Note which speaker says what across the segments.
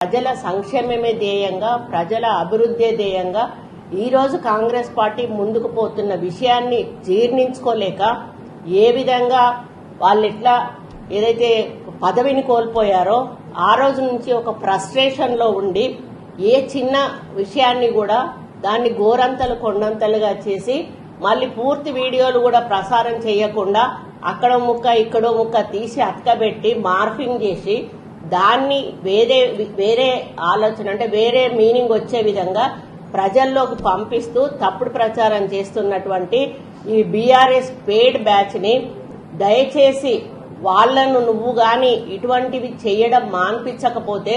Speaker 1: ప్రజల సంక్షేమమే ధ్యేయంగా, ప్రజల అభివృద్ధి ధ్యేయంగా ఈరోజు కాంగ్రెస్ పార్టీ ముందుకు పోతున్న విషయాన్ని జీర్ణించుకోలేక ఏ విధంగా వాళ్ళు ఎట్లా ఏదైతే పదవిని కోల్పోయారో ఆ రోజు నుంచి ఒక ఫ్రస్ట్రేషన్ లో ఉండి ఏ చిన్న విషయాన్ని కూడా దాన్ని గోరంతలు కొండంతలుగా చేసి మళ్ళీ పూర్తి వీడియోలు కూడా ప్రసారం చేయకుండా అక్కడ ముక్క ఇక్కడో ముక్క తీసి అతకబెట్టి మార్ఫింగ్ చేసి దాన్ని వేరే ఆలోచన అంటే వేరే మీనింగ్ వచ్చే విధంగా ప్రజల్లోకి పంపిస్తూ తప్పుడు ప్రచారం చేస్తున్నటువంటి ఈ బీఆర్ఎస్ పెయిడ్ బ్యాచ్ ని దయచేసి వాళ్లను నువ్వు గాని ఇటువంటివి చేయడం మాన్పించకపోతే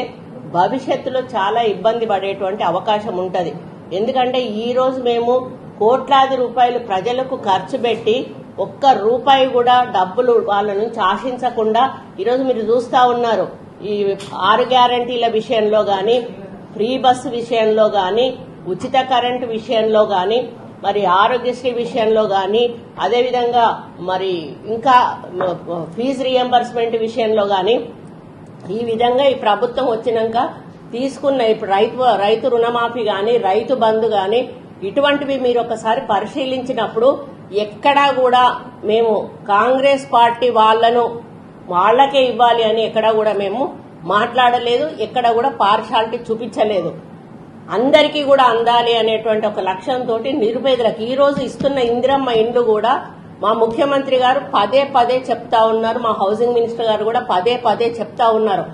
Speaker 1: భవిష్యత్తులో చాలా ఇబ్బంది పడేటువంటి అవకాశం ఉంటది. ఎందుకంటే ఈ రోజు మేము కోట్లాది రూపాయలు ప్రజలకు ఖర్చు పెట్టి ఒక్క రూపాయి కూడా డబ్బులు వాళ్ళ నుంచి ఆశించకుండా ఈరోజు మీరు చూస్తా ఉన్నారు. ఈ 6 గ్యారంటీల విషయంలో గాని, ఫ్రీ బస్సు విషయంలో గాని, ఉచిత కరెంటు విషయంలో గాని, మరి ఆరోగ్యశ్రీ విషయంలో గాని, అదేవిధంగా మరి ఇంకా ఫీజు రియంబర్స్మెంట్ విషయంలో గాని ఈ విధంగా ఈ ప్రభుత్వం వచ్చినాక తీసుకున్న ఇప్పుడు రైతు రుణమాఫీ గాని, రైతు బంధు గాని ఇటువంటివి మీరు ఒకసారి పరిశీలించినప్పుడు ఎక్కడా కూడా మేము కాంగ్రెస్ పార్టీ వాళ్లకే ఇవ్వాలి అని ఎక్కడా కూడా మేము మాట్లాడలేదు. ఎక్కడ కూడా పార్షాలిటీ చూపించలేదు. అందరికీ కూడా అందాలి అనేటువంటి ఒక లక్ష్యంతో నిరుపేదలకు ఈ రోజు ఇస్తున్న ఇందిరమ్మ ఇండ్లు కూడా మా ముఖ్యమంత్రి గారు పదే చెప్తా ఉన్నారు. మా హౌసింగ్ మినిస్టర్ గారు కూడా పదే చెప్తా ఉన్నారు.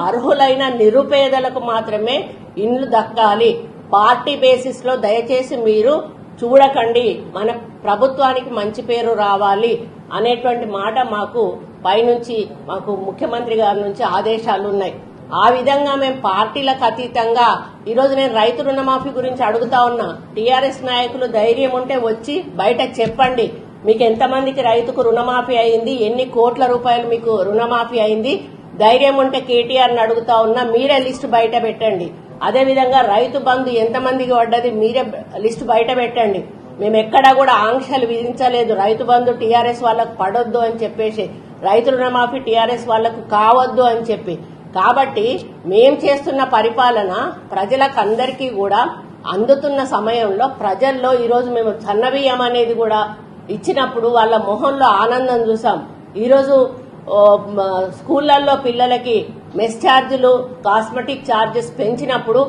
Speaker 1: అర్హులైన నిరుపేదలకు మాత్రమే ఇండ్లు దక్కాలి. పార్టీ బేసిస్ లో దయచేసి మీరు చూడకండి, మన ప్రభుత్వానికి మంచి పేరు రావాలి అనేటువంటి మాట మాకు పైనుంచి మాకు ముఖ్యమంత్రి గారి నుంచి ఆదేశాలు ఉన్నాయి. ఆ విధంగా మేము పార్టీలకు అతీతంగా ఈరోజు నేను రైతు రుణమాఫీ గురించి అడుగుతా ఉన్నా. టీఆర్ఎస్ నాయకులు ధైర్యం ఉంటే వచ్చి బయట చెప్పండి, మీకు ఎంతమందికి రైతుకు రుణమాఫీ అయింది, ఎన్ని కోట్ల రూపాయలు మీకు రుణమాఫీ అయింది. ధైర్యం ఉంటే కేటీఆర్ ని అడుగుతా ఉన్నా, మీరే లిస్టు బయట పెట్టండి. అదేవిధంగా రైతు బంధు ఎంతమందికి పడ్డది మీరే లిస్టు బయట పెట్టండి. మేము ఎక్కడా కూడా ఆంక్షలు విధించలేదు. రైతు బంధు టీఆర్ఎస్ వాళ్లకు పడొద్దు అని చెప్పేసి, రైతు రుణమాఫీ టీఆర్ఎస్ వాళ్లకు కావద్దు అని చెప్పి, కాబట్టి మేం చేస్తున్న పరిపాలన ప్రజలకు అందరికీ కూడా అందుతున్న సమయంలో ప్రజల్లో ఈరోజు మేము సన్నబియ్యం అనేది కూడా ఇచ్చినప్పుడు వాళ్ళ మొహంలో ఆనందం చూసాం. ఈరోజు స్కూళ్లలో పిల్లలకి మెస్ ఛార్జీలు, కాస్మెటిక్ ఛార్జెస్ పెంచినప్పుడు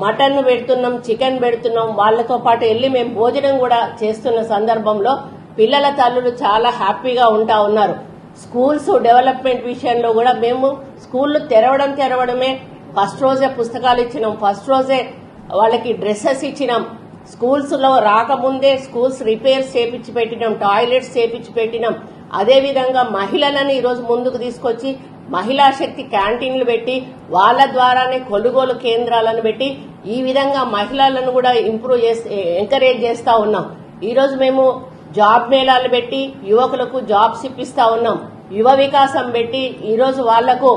Speaker 1: మటన్ పెడుతున్నాం, చికెన్ పెడుతున్నాం. వాళ్లతో పాటు వెళ్లి మేము భోజనం కూడా చేస్తున్న సందర్భంలో పిల్లల తల్లులు చాలా హ్యాపీగా ఉంటా ఉన్నారు. స్కూల్స్ డెవలప్మెంట్ విషయంలో కూడా మేము స్కూళ్లు తెరవడమే ఫస్ట్ రోజే పుస్తకాలు ఇచ్చినాం, ఫస్ట్ రోజే వాళ్ళకి డ్రెస్సెస్ ఇచ్చినాం. స్కూల్స్ లో రాకముందే స్కూల్స్ రిపేర్స్ చేపించి పెట్టినాం, టాయిలెట్స్ చేపించి పెట్టినాం. అదేవిధంగా మహిళలను ఈరోజు ముందుకు తీసుకొచ్చి మహిళా శక్తి క్యాంటీన్లు పెట్టి వాళ్ళ ద్వారానే కొనుగోలు కేంద్రాలను పెట్టి ఈ విధంగా మహిళలను కూడా ఎంకరేజ్ చేస్తా ఉన్నాం. ఈరోజు మేము జాబ్ మేళాలు పెట్టి యువకులకు జాబ్స్ ఇప్పిస్తా ఉన్నాం. యువ వికాసం పెట్టి ఈరోజు వాళ్లకు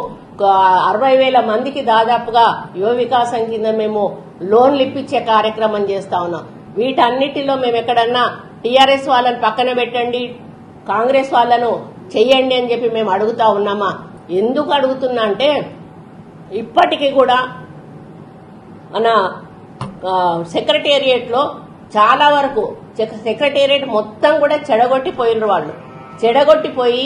Speaker 1: 60,000 మందికి దాదాపుగా యువ వికాసం కింద మేము లోన్లు ఇప్పించే కార్యక్రమం చేస్తా ఉన్నాం. వీటన్నిటిలో మేము ఎక్కడన్నా టీఆర్ఎస్ వాళ్ళని పక్కన పెట్టండి, కాంగ్రెస్ వాళ్ళను చెయ్యండి అని చెప్పి మేము అడుగుతా ఉన్నామా? ఎందుకు అడుగుతున్నా అంటే ఇప్పటికీ కూడా మన సెక్రటేరియట్ లో చాలా వరకు సెక్రటేరియట్ మొత్తం కూడా చెడగొట్టిపోయినారు. వాళ్ళు చెడగొట్టిపోయి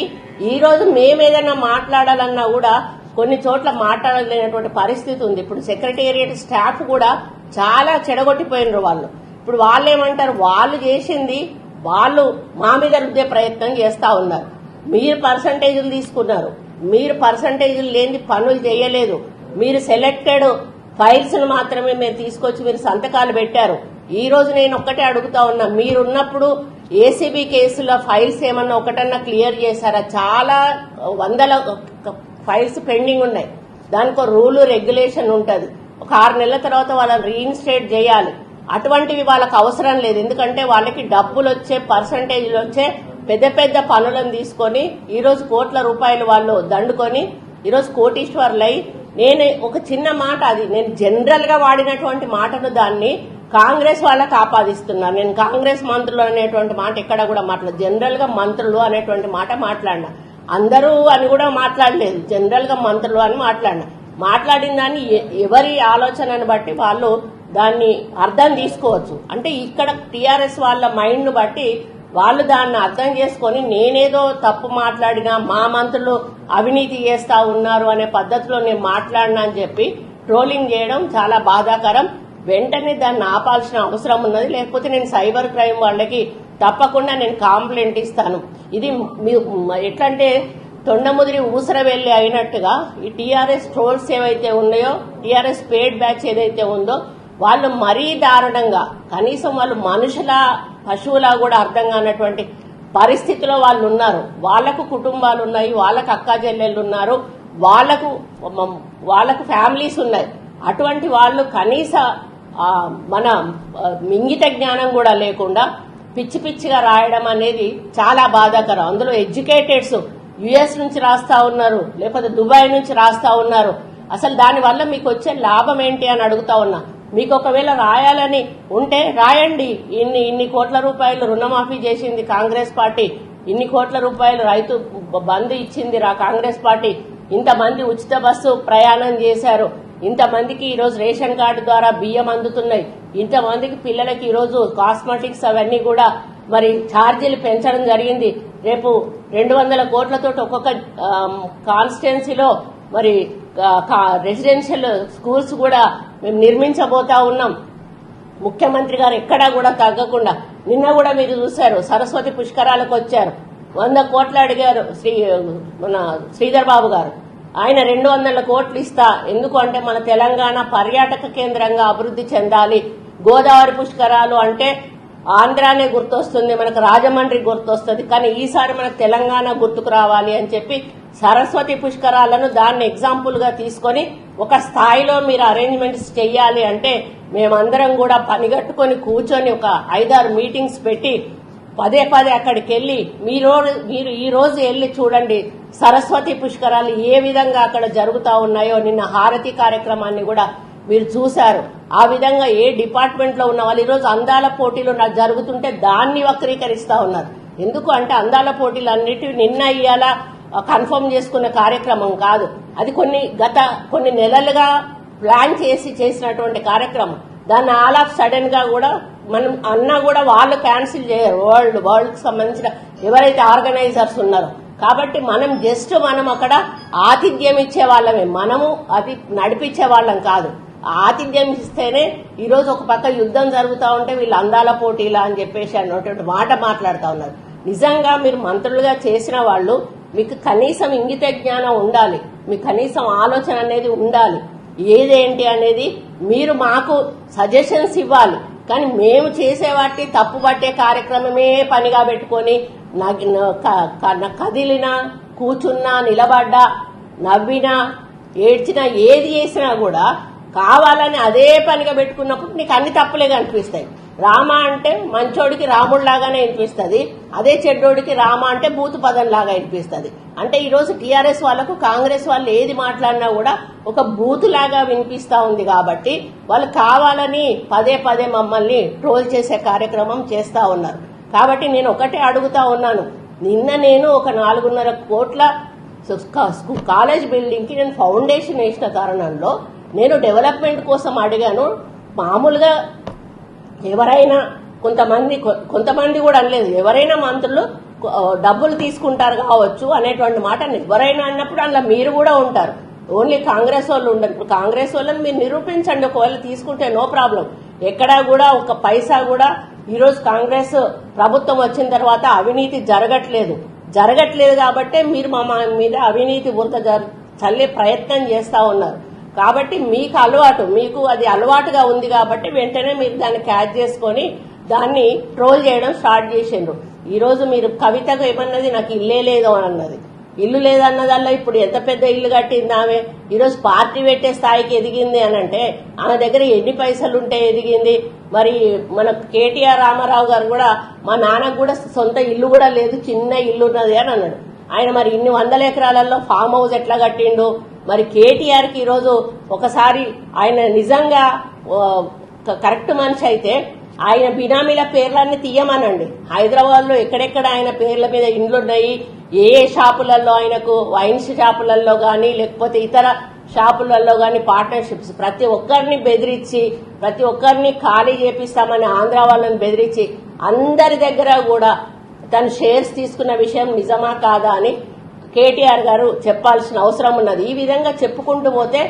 Speaker 1: ఈ రోజు మేమేదన్నా మాట్లాడాలన్నా కూడా కొన్ని చోట్ల మాట్లాడలేనటువంటి పరిస్థితి ఉంది. ఇప్పుడు సెక్రటేరియట్ స్టాఫ్ కూడా చాలా చెడగొట్టిపోయినారు వాళ్ళు. ఇప్పుడు వాళ్ళు ఏమంటారు, వాళ్ళు చేసింది వాళ్ళు మా మీద రుద్దే ప్రయత్నం చేస్తా ఉన్నారు. మీరు పర్సంటేజీలు తీసుకున్నారు, మీరు పర్సంటేజీలు లేని పనులు చేయలేదు. మీరు సెలెక్టెడ్ ఫైల్స్ ను మాత్రమే మీరు తీసుకొచ్చి మీరు సంతకాలు పెట్టారు. ఈ రోజు నేను ఒక్కటే అడుగుతా ఉన్నా, మీరున్నప్పుడు ఏసీబీ కేసుల ఫైల్స్ ఏమన్నా ఒకటన్నా క్లియర్ చేశారా? చాలా వందల ఫైల్స్ పెండింగ్ ఉన్నాయి. దానికి రూల్ రెగ్యులేషన్ ఉంటది. ఒక 6 నెలల తర్వాత వాళ్ళని రీఇన్స్టేట్ చేయాలి. అటువంటివి వాళ్ళకి అవసరం లేదు. ఎందుకంటే వాళ్ళకి డబ్బులు వచ్చే, పర్సంటేజ్లు వచ్చే పెద్ద పనులను తీసుకొని ఈరోజు కోట్ల రూపాయలు వాళ్ళు దండుకొని ఈరోజు కోటీశ్వర్లై, నేను ఒక చిన్న మాట, అది నేను జనరల్ గా వాడినటువంటి మాటను దాన్ని కాంగ్రెస్ వాళ్ళకి ఆపాదిస్తున్నాను. నేను కాంగ్రెస్ మంత్రులు అనేటువంటి మాట ఎక్కడ కూడా జనరల్ గా మంత్రులు అనేటువంటి మాట మాట్లాడినా. అందరూ అని కూడా మాట్లాడలేదు, జనరల్ గా మంత్రులు అని మాట్లాడినా. మాట్లాడిన దాన్ని ఎవరి ఆలోచనను బట్టి వాళ్ళు దాన్ని అర్థం తీసుకోవచ్చు. అంటే ఇక్కడ టీఆర్ఎస్ వాళ్ళ మైండ్ ను బట్టి వాళ్ళు దాన్ని అర్థం చేసుకొని నేనేదో తప్పు మాట్లాడినా మా మంత్రులు అవినీతి చేస్తా ఉన్నారు అనే పద్ధతిలో నేను మాట్లాడినా అని చెప్పి ట్రోలింగ్ చేయడం చాలా బాధాకరం. వెంటనే దాన్ని ఆపాల్సిన అవసరం ఉన్నది. లేకపోతే నేను సైబర్ క్రైమ్ వాళ్ళకి తప్పకుండా నేను కంప్లైంట్ ఇస్తాను. ఇది ఎట్లంటే తొండముదిరి ఊసర వెళ్లి అయినట్టుగా ఈ టీఆర్ఎస్ ట్రోల్స్ ఏవైతే ఉన్నాయో, టీఆర్ఎస్ పేడ్ బ్యాచ్ ఏదైతే ఉందో వాళ్ళు మరీ దారుణంగా, కనీసం వాళ్ళు మనుషుల పశువులా కూడా అర్థం కానటువంటి పరిస్థితిలో వాళ్ళు ఉన్నారు. వాళ్లకు కుటుంబాలు ఉన్నాయి, వాళ్ళకు అక్కా చెల్లెళ్ళు ఉన్నారు, వాళ్లకు ఫ్యామిలీస్ ఉన్నాయి. అటువంటి వాళ్ళు కనీస మన ఇంగిత జ్ఞానం కూడా లేకుండా పిచ్చి పిచ్చిగా రాయడం అనేది చాలా బాధాకరం. అందులో ఎడ్యుకేటెడ్స్ యుఎస్ నుంచి రాస్తా ఉన్నారు, లేకపోతే దుబాయ్ నుంచి రాస్తా ఉన్నారు. అసలు దానివల్ల మీకు వచ్చే లాభం ఏంటి అని అడుగుతా ఉన్నా. మీకు ఒకవేళ రాయాలని ఉంటే రాయండి. ఇన్ని కోట్ల రూపాయలు రుణమాఫీ చేసింది కాంగ్రెస్ పార్టీ, ఇన్ని కోట్ల రూపాయలు రైతు బంధు ఇచ్చింది కాంగ్రెస్ పార్టీ, ఇంతమంది ఉచిత బస్సు ప్రయాణం చేశారు, ఇంతమందికి ఈరోజు రేషన్ కార్డు ద్వారా బియ్యం అందుతున్నాయి, ఇంతమందికి పిల్లలకి ఈరోజు కాస్మెటిక్స్ అవన్నీ కూడా మరి ఛార్జీలు పెంచడం జరిగింది. రేపు 200 కోట్లతో ఒక్కొక్క కాన్స్టిట్యున్సీలో మరి రెసిడెన్షియల్ స్కూల్స్ కూడా మేము నిర్మించబోతా ఉన్నాం. ముఖ్యమంత్రి గారు ఎక్కడా కూడా తగ్గకుండా, నిన్న కూడా మీరు చూశారు సరస్వతి పుష్కరాలకు వచ్చారు, 100 కోట్లు అడిగారు మన శ్రీధర్ బాబు గారు. ఆయన 200 కోట్లు ఇస్తా, ఎందుకు అంటే మన తెలంగాణ పర్యాటక కేంద్రంగా అభివృద్ధి చెందాలి. గోదావరి పుష్కరాలు అంటే ఆంధ్రానే గుర్తొస్తుంది, మనకు రాజమండ్రి గుర్తొస్తుంది, కానీ ఈసారి మనకు తెలంగాణ గుర్తుకు రావాలి అని చెప్పి సరస్వతి పుష్కరాలను దాన్ని ఎగ్జాంపుల్ గా తీసుకొని ఒక స్థాయిలో మీరు అరేంజ్మెంట్స్ చెయ్యాలి అంటే మేమందరం కూడా పనిగట్టుకొని కూర్చొని ఒక 5-6 మీటింగ్స్ పెట్టి పదే అక్కడికి వెళ్లి మీరు ఈ రోజు వెళ్లి చూడండి సరస్వతి పుష్కరాలు ఏ విధంగా అక్కడ జరుగుతా ఉన్నాయో. నిన్న హారతి కార్యక్రమాన్ని కూడా మీరు చూశారు. ఆ విధంగా ఏ డిపార్ట్మెంట్ లో ఉన్న వాళ్ళు ఈరోజు అందాల పోటీలు జరుగుతుంటే దాన్ని వక్రీకరిస్తా ఉన్నారు. ఎందుకు అంటే అందాల పోటీలు అన్నిటివి నిన్న ఇయ్యాల కన్ఫర్మ్ చేసుకున్న కార్యక్రమం కాదు, అది కొన్ని నెలలుగా ప్లాన్ చేసినటువంటి కార్యక్రమం. దాన్ని ఆల్ ఆఫ్ సడన్ గా కూడా మనం అన్నా కూడా వాళ్ళు క్యాన్సిల్ చేయరు. వరల్డ్ కి సంబంధించిన ఎవరైతే ఆర్గనైజర్స్ ఉన్నారో, కాబట్టి మనం అక్కడ ఆతిథ్యం ఇచ్చే వాళ్ళమే, మనము అది నడిపించే వాళ్ళం కాదు. ఆతిథ్యం ఇస్తేనే ఈరోజు ఒక పక్క యుద్ధం జరుగుతూ ఉంటే వీళ్ళు అందాల పోటీలా అని చెప్పేసి అన్నటువంటి మాట మాట్లాడుతూ ఉన్నారు. నిజంగా మీరు మంత్రులుగా చేసిన వాళ్ళు మీకు కనీసం ఇంగిత జ్ఞానం ఉండాలి, మీకు కనీసం ఆలోచన అనేది ఉండాలి. ఏదేంటి అనేది మీరు మాకు సజెషన్స్ ఇవ్వాలి. కానీ మేము చేసే వాటిని తప్పు పట్టే కార్యక్రమమే పనిగా పెట్టుకొని కదిలినా, కూర్చున్నా, నిలబడ్డా, నవ్వినా, ఏడ్చినా, ఏది చేసినా కూడా కావాలని అదే పనిగా పెట్టుకున్నప్పుడు నీకు అన్ని తప్పులే కనిపిస్తాయి. రామ అంటే మంచోడికి రాముడిలాగానే అనిపిస్తుంది, అదే చెడ్డోడికి రామ అంటే బూతు పదం లాగా అనిపిస్తుంది. అంటే ఈరోజు టీఆర్ఎస్ వాళ్లకు కాంగ్రెస్ వాళ్ళు ఏది మాట్లాడినా కూడా ఒక బూతు లాగా వినిపిస్తా ఉంది. కాబట్టి వాళ్ళు కావాలని పదే మమ్మల్ని ట్రోల్ చేసే కార్యక్రమం చేస్తా ఉన్నారు. కాబట్టి నేను ఒకటే అడుగుతా ఉన్నాను, నిన్న నేను ఒక 4.5 కోట్ల కాలేజ్ బిల్డింగ్ కి నేను ఫౌండేషన్ వేసిన తరుణంలో నేను డెవలప్మెంట్ కోసం అడిగాను. మామూలుగా ఎవరైనా కొంతమంది కూడా అనలేదు, ఎవరైనా మంత్రులు డబ్బులు తీసుకుంటారు కావచ్చు అనేటువంటి మాట ఎవరైనా అన్నప్పుడు అందులో మీరు కూడా ఉంటారు. ఓన్లీ కాంగ్రెస్ వాళ్ళు ఉండరు. ఇప్పుడు కాంగ్రెస్ వాళ్ళని మీరు నిరూపించండి, ఒకవేళ తీసుకుంటే నో ప్రాబ్లం. ఎక్కడా కూడా ఒక పైసా కూడా ఈరోజు కాంగ్రెస్ ప్రభుత్వం వచ్చిన తర్వాత అవినీతి జరగట్లేదు కాబట్టే మీరు మా మీద అవినీతి బురద చల్లే ప్రయత్నం చేస్తా ఉన్నారు. కాబట్టి మీకు అది అలవాటుగా ఉంది కాబట్టి వెంటనే మీరు దాన్ని క్యాచ్ చేసుకొని దాన్ని ట్రోల్ చేయడం స్టార్ట్ చేసిండ్రు. ఈ రోజు మీరు కవితకు ఏమన్నది, నాకు ఇల్లే లేదు అని అన్నది. ఇల్లు లేదన్నదల్లా ఇప్పుడు ఎంత పెద్ద ఇల్లు కట్టింది ఆమె. ఈరోజు పార్టీ పెట్టే స్థాయికి ఎదిగింది అని అంటే ఆమె దగ్గర ఎన్ని పైసలుంటే ఎదిగింది. మరి మన కేటీఆర్ రామారావు గారు కూడా మా నాన్నకు కూడా సొంత ఇల్లు కూడా లేదు, చిన్న ఇల్లు ఉన్నది అని అన్నాడు. ఆయన మరి ఇన్ని 100 ఎకరాలలో ఫామ్ హౌస్ ఎట్లా కట్టిండు. మరి కేటీఆర్ కి ఈరోజు ఒకసారి ఆయన నిజంగా కరెక్ట్ మనిషి అయితే ఆయన బినామీల పేర్లన్నీ తీయమనండి. హైదరాబాద్ లో ఎక్కడెక్కడ ఆయన పేర్ల మీద ఇండ్లున్నాయి, ఏ షాపులలో ఆయనకు వైన్స్ షాపులలో గానీ లేకపోతే ఇతర షాపులలో కానీ పార్ట్నర్షిప్స్ ప్రతి ఒక్కరిని బెదిరించి ప్రతి ఒక్కరిని ఖాళీ చేపిస్తామని ఆంధ్ర వాళ్ళని బెదిరించి అందరి దగ్గర కూడా తను షేర్స్ తీసుకున్న విషయం నిజమా కాదా అని కేటీఆర్ గారు చెప్పాల్సిన అవసరం ఉన్నది. ఈ విధంగా చెప్పుకుంటూ పోతే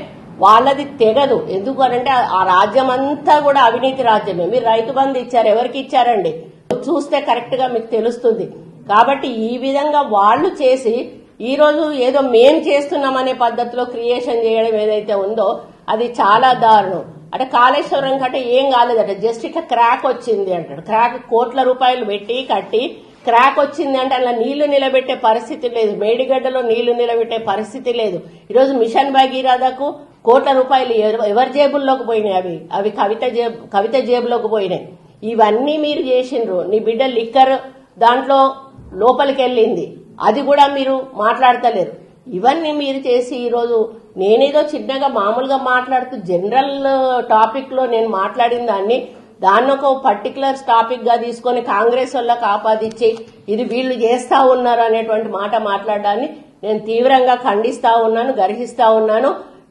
Speaker 1: వాళ్ళది తెగదు. ఎందుకనంటే ఆ రాజ్యం అంతా కూడా అవినీతి రాజ్యమే. మీరు రైతు బంధు ఇచ్చారు, ఎవరికి ఇచ్చారండి? చూస్తే కరెక్ట్ గా మీకు తెలుస్తుంది. కాబట్టి ఈ విధంగా వాళ్ళు చేసి ఈ రోజు ఏదో మేం చేస్తున్నామనే పద్ధతిలో క్రియేషన్ చేయడం ఏదైతే ఉందో అది చాలా దారుణం. అంటే కాళేశ్వరం కంటే ఏం కాలేదట, జస్ట్ ఇట్లా క్రాక్ వచ్చింది అంటాడు. క్రాక్ కోట్ల రూపాయలు పెట్టి కట్టి క్రాక్ వచ్చింది అంటే అలా నీళ్లు నిలబెట్టే పరిస్థితి లేదు, మేడిగడ్డలో నీళ్లు నిలబెట్టే పరిస్థితి లేదు. ఈరోజు మిషన్ భగీరథకు కోట్ల రూపాయలు ఎవరి జేబుల్లోకి పోయినాయి? అవి కవిత జేబులోకి పోయినాయి. ఇవన్నీ మీరు చేసిండ్రు. నీ బిడ్డ లిక్కర్ దాంట్లో లోపలికి వెళ్ళింది, అది కూడా మీరు మాట్లాడతలేరు. ఇవన్నీ మీరు చేసి ఈరోజు నేనేదో చిన్నగా మామూలుగా మాట్లాడుతూ జనరల్ టాపిక్ లో నేను మాట్లాడిన దాన్ని ఒక పర్టికులర్ టాపిక్ గా తీసుకొని కాంగ్రెస్ వాళ్ళకి ఆపాదించి ఇది వీళ్ళు చేస్తా ఉన్నారు అనేటువంటి మాట మాట్లాడడాన్ని నేను తీవ్రంగా ఖండిస్తా ఉన్నాను, గర్హిస్తా ఉన్నాను,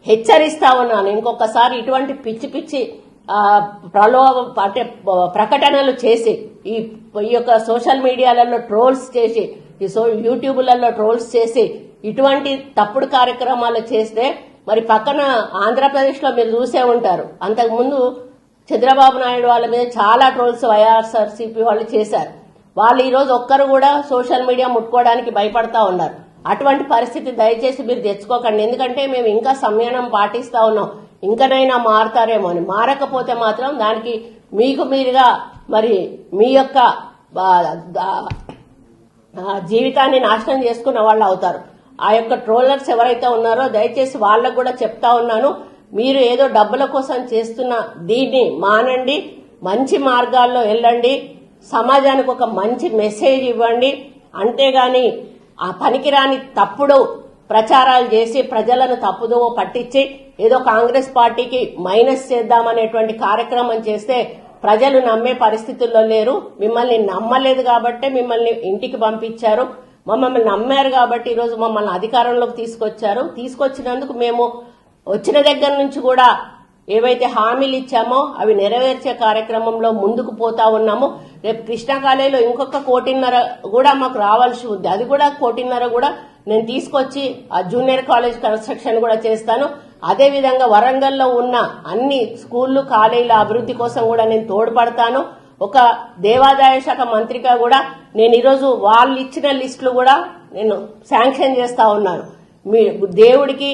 Speaker 1: హెచ్చరిస్తా ఉన్నాను. ఇంకొకసారి ఇటువంటి పిచ్చి పిచ్చి అంటే ప్రకటనలు చేసి ఈ యొక్క సోషల్ మీడియాలలో ట్రోల్స్ చేసి యూట్యూబ్లలో ట్రోల్స్ చేసి ఇటువంటి తప్పుడు కార్యక్రమాలు చేస్తే మరి పక్కన ఆంధ్రప్రదేశ్ లో మీరు చూసే ఉంటారు. అంతకుముందు చంద్రబాబు నాయుడు వాళ్ళ మీద చాలా ట్రోల్స్ వైఎస్ఆర్సీపీ వాళ్ళు చేశారు. వాళ్ళు ఈ రోజు ఒక్కరు కూడా సోషల్ మీడియా ముట్టుకోవడానికి భయపడతా ఉన్నారు. అటువంటి పరిస్థితి దయచేసి మీరు తెచ్చుకోకండి. ఎందుకంటే మేము ఇంకా సంయమనం పాటిస్తా ఉన్నాం, ఇంకనైనా మారతారేమో అని. మారకపోతే మాత్రం దానికి మీకు మీరుగా మరి మీ యొక్క జీవితాన్ని నాశనం చేసుకున్న వాళ్ళు అవుతారు. ఆ యొక్క ట్రోలర్స్ ఎవరైతే ఉన్నారో దయచేసి వాళ్ళకు కూడా చెప్తా ఉన్నాను, మీరు ఏదో డబ్బుల కోసం చేస్తున్న దీన్ని మానండి, మంచి మార్గాల్లో వెళ్ళండి, సమాజానికి ఒక మంచి మెసేజ్ ఇవ్వండి. అంతేగాని ఆ పనికిరాని తప్పుడు ప్రచారాలు చేసి ప్రజలను తప్పుదోవ పట్టించి ఏదో కాంగ్రెస్ పార్టీకి మైనస్ చేద్దామనేటువంటి కార్యక్రమం చేస్తే ప్రజలు నమ్మే పరిస్థితుల్లో లేరు. మిమ్మల్ని నమ్మలేదు కాబట్టి మిమ్మల్ని ఇంటికి పంపించారు, మమ్మల్ని నమ్మారు కాబట్టి ఈరోజు మమ్మల్ని అధికారంలోకి తీసుకొచ్చినందుకు మేము వచ్చిన దగ్గర నుంచి కూడా ఏవైతే హామీలు ఇచ్చామో అవి నెరవేర్చే కార్యక్రమంలో ముందుకు పోతా ఉన్నాము. రేపు కృష్ణా కాలేజీలో ఇంకొక 1.5 కోటి కూడా మాకు రావాల్సి ఉంది. అది కూడా 1.5 కోటి కూడా నేను తీసుకొచ్చి ఆ జూనియర్ కాలేజ్ కన్స్ట్రక్షన్ కూడా చేస్తాను. అదేవిధంగా వరంగల్లో ఉన్న అన్ని స్కూళ్లు కాలేజీల అభివృద్ధి కోసం కూడా నేను తోడ్పడతాను. ఒక దేవాదాయ శాఖ మంత్రిగా కూడా నేను ఈరోజు వాళ్ళు ఇచ్చిన లిస్టులు కూడా నేను శాంక్షన్ చేస్తా ఉన్నాను. మీ దేవుడికి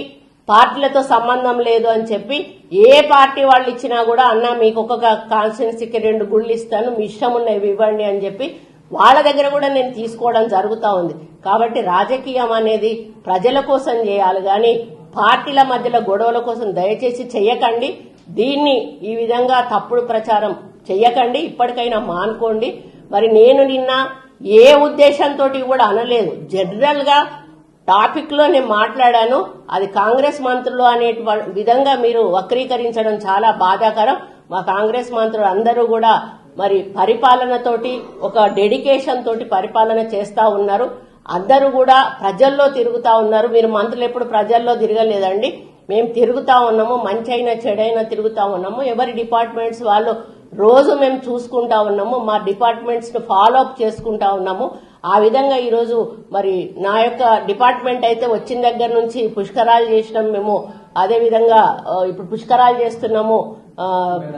Speaker 1: పార్టీలతో సంబంధం లేదు అని చెప్పి ఏ పార్టీ వాళ్ళు ఇచ్చినా కూడా అన్నా మీకు ఒక్కొక్క కాన్స్టిట్యున్సీకి 2 గుళ్ళు ఇస్తాను, మీ ఇష్టం ఉన్నవి ఇవ్వండి అని చెప్పి వాళ్ళ దగ్గర కూడా నేను తీసుకోవడం జరుగుతా ఉంది. కాబట్టి రాజకీయం అనేది ప్రజల కోసం చేయాలి కానీ పార్టీల మధ్యలో గొడవల కోసం దయచేసి చెయ్యకండి. దీన్ని ఈ విధంగా తప్పుడు ప్రచారం చెయ్యకండి, ఇప్పటికైనా మానుకోండి. మరి నేను నిన్న ఏ ఉద్దేశంతో కూడా అనలేదు, జనరల్ గా టాపిక్ లో నేను మాట్లాడాను. అది కాంగ్రెస్ మంత్రులు అనే విధంగా మీరు వక్రీకరించడం చాలా బాధాకరం. మా కాంగ్రెస్ మంత్రులు అందరూ కూడా మరి పరిపాలనతోటి ఒక డెడికేషన్ తోటి పరిపాలన చేస్తా ఉన్నారు. అందరూ కూడా ప్రజల్లో తిరుగుతా ఉన్నారు. మీరు మంత్రులు ఎప్పుడు ప్రజల్లో తిరగలేదండి, మేము తిరుగుతా ఉన్నాము, మంచి అయినా చెడైనా తిరుగుతా ఉన్నాము. ఎవరి డిపార్ట్మెంట్స్ వాళ్ళు రోజు మేము చూసుకుంటా ఉన్నాము, మా డిపార్ట్మెంట్స్ ను ఫాలో అప్ చేసుకుంటా ఉన్నాము. ఆ విధంగా ఈరోజు మరి నా యొక్క డిపార్ట్మెంట్ అయితే వచ్చిన దగ్గర నుంచి పుష్కరాలు చేసినాం మేము. అదేవిధంగా ఇప్పుడు పుష్కరాలు చేస్తున్నాము,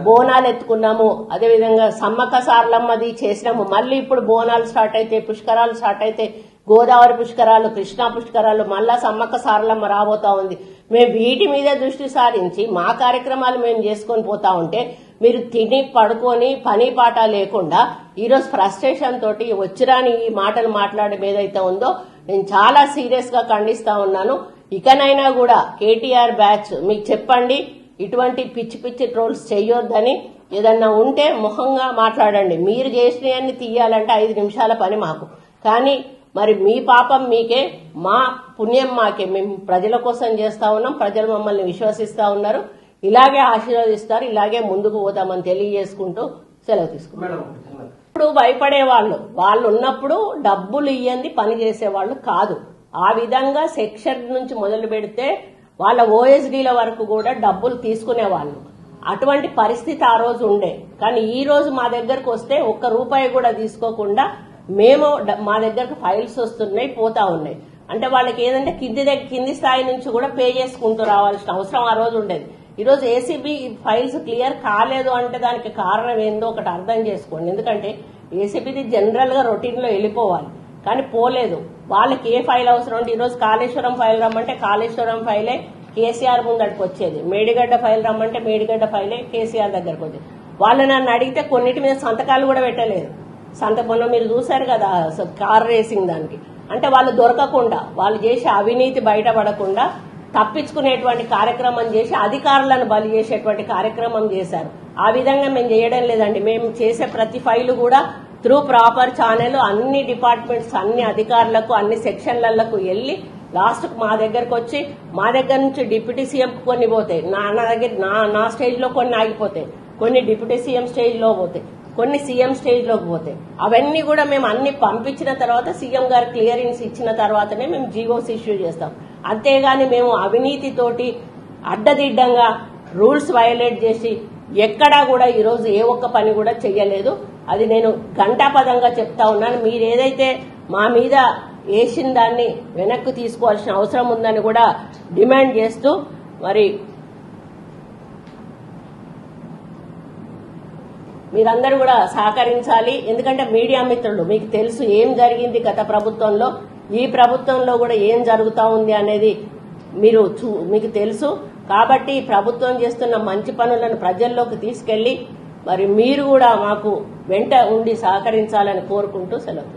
Speaker 1: బోనాలు ఎత్తుకున్నాము, అదేవిధంగా సమ్మక్క సారలమ్మది చేసినాము. మళ్ళీ ఇప్పుడు బోనాలు స్టార్ట్ అయితే, పుష్కరాలు స్టార్ట్ అయితే, గోదావరి పుష్కరాలు, కృష్ణా పుష్కరాలు, మళ్ళా సమ్మక్క సారలమ్మ రాబోతా ఉంది. మేము వీటి మీద దృష్టి సారించి మా కార్యక్రమాలు మేము చేసుకొని పోతా ఉంటే మీరు తిని పడుకొని పని పాట లేకుండా ఈరోజు ఫ్రస్ట్రేషన్ తోటి వచ్చిరాని ఈ మాటలు మాట్లాడడం ఏదైతే ఉందో నేను చాలా సీరియస్ గా ఖండిస్తా ఉన్నాను. ఇకనైనా కూడా కేటీఆర్ బ్యాచ్ మీకు చెప్పండి, ఇటువంటి పిచ్చి పిచ్చి ట్రోల్స్ చెయ్యొద్దని. ఏదన్నా ఉంటే మొహంగా మాట్లాడండి. మీరు చేసినవన్నీ తీయాలంటే 5 నిమిషాల పని మాకు. కానీ మరి మీ పాపం మీకే, మా పుణ్యం మాకే. మేము ప్రజల కోసం చేస్తా ఉన్నాం, ప్రజలు మమ్మల్ని విశ్వసిస్తా ఉన్నారు, ఇలాగే ఆశీర్వదిస్తారు, ఇలాగే ముందుకు పోతామని తెలియజేసుకుంటూ సెలవు తీసుకుంటాం. ఇప్పుడు భయపడే వాళ్ళు ఉన్నప్పుడు డబ్బులు ఇయ్యంది పని చేసేవాళ్ళు కాదు. ఆ విధంగా సెక్షన్ నుంచి మొదలు పెడితే వాళ్ళ ఓఎస్డీల వరకు కూడా డబ్బులు తీసుకునేవాళ్ళు. అటువంటి పరిస్థితి ఆ రోజు ఉండే. కానీ ఈ రోజు మా దగ్గరకు వస్తే ఒక్క రూపాయి కూడా తీసుకోకుండా మా దగ్గరకు ఫైల్స్ వస్తున్నాయి, పోతా ఉన్నాయి. అంటే వాళ్ళకి ఏదంటే కింది స్థాయి నుంచి కూడా పే చేసుకుంటూ రావాల్సిన అవసరం ఆ రోజు ఉండేది. ఈ రోజు ఏసీబీ ఫైల్స్ క్లియర్ కాలేదు అంటే దానికి కారణం ఏందో ఒకటి అర్థం చేసుకోండి. ఎందుకంటే ఏసీబీది జనరల్ గా రొటీన్ లో వెళ్ళిపోవాలి, కానీ పోలేదు. వాళ్ళకి ఏ ఫైల్ అవసరం అంటే ఈరోజు కాళేశ్వరం ఫైల్ రమ్మంటే కాళేశ్వరం ఫైలే కేసీఆర్ ముందటికి వచ్చేది, మేడిగడ్డ ఫైల్ రమ్మంటే మేడిగడ్డ ఫైలే కేసీఆర్ దగ్గరకు వచ్చేది. వాళ్ళు నన్ను అడిగితే కొన్నిటి మీద సంతకాలు కూడా పెట్టలేదు. మొన్న మీరు చూశారు కదా కార్ రేసింగ్ దానికి. అంటే వాళ్ళు దొరకకుండా, వాళ్ళు చేసే అవినీతి బయటపడకుండా తప్పించుకునేటువంటి కార్యక్రమం చేసి అధికారులను బలి చేసేటువంటి కార్యక్రమం చేశారు. ఆ విధంగా మేము చేయడం లేదండి. మేము చేసే ప్రతి ఫైలు కూడా త్రూ ప్రాపర్ ఛానల్ అన్ని డిపార్ట్మెంట్స్, అన్ని అధికారులకు, అన్ని సెక్షన్లకు వెళ్లి లాస్ట్ మా దగ్గరకు వచ్చి మా దగ్గర నుంచి డిప్యూటీ సీఎం కొన్ని పోతాయి, నా స్టేజ్ లో కొన్ని ఆగిపోతాయి, కొన్ని డిప్యూటీ సీఎం స్టేజ్ లో పోతాయి, కొన్ని సీఎం స్టేజ్ లోకి పోతాయి. అవన్నీ కూడా మేము అన్ని పంపించిన తర్వాత సీఎం గారు క్లియరెన్స్ ఇచ్చిన తర్వాతనే మేము జీవోస్ ఇష్యూ చేస్తాం. అంతేగాని మేము అవినీతితోటి అడ్డదిడ్డంగా రూల్స్ వయలేట్ చేసి ఎక్కడా కూడా ఈరోజు ఏ ఒక్క పని కూడా చెయ్యలేదు. అది నేను ఘంటాపదంగా చెప్తా ఉన్నాను. మీరు ఏదైతే మా మీద వేసిన దాన్ని వెనక్కి తీసుకోవాల్సిన అవసరం ఉందని కూడా డిమాండ్ చేస్తూ మరి మీరందరూ కూడా సహకరించాలి. ఎందుకంటే మీడియా మిత్రులు, మీకు తెలుసు ఏం జరిగింది గత ప్రభుత్వంలో, ఈ ప్రభుత్వంలో కూడా ఏం జరుగుతా ఉంది అనేది మీకు తెలుసు. కాబట్టి ప్రభుత్వం చేస్తున్న మంచి పనులను ప్రజల్లోకి తీసుకెళ్లి మరి మీరు కూడా మాకు వెంట ఉండి సహకరించాలని కోరుకుంటూ సెలవు.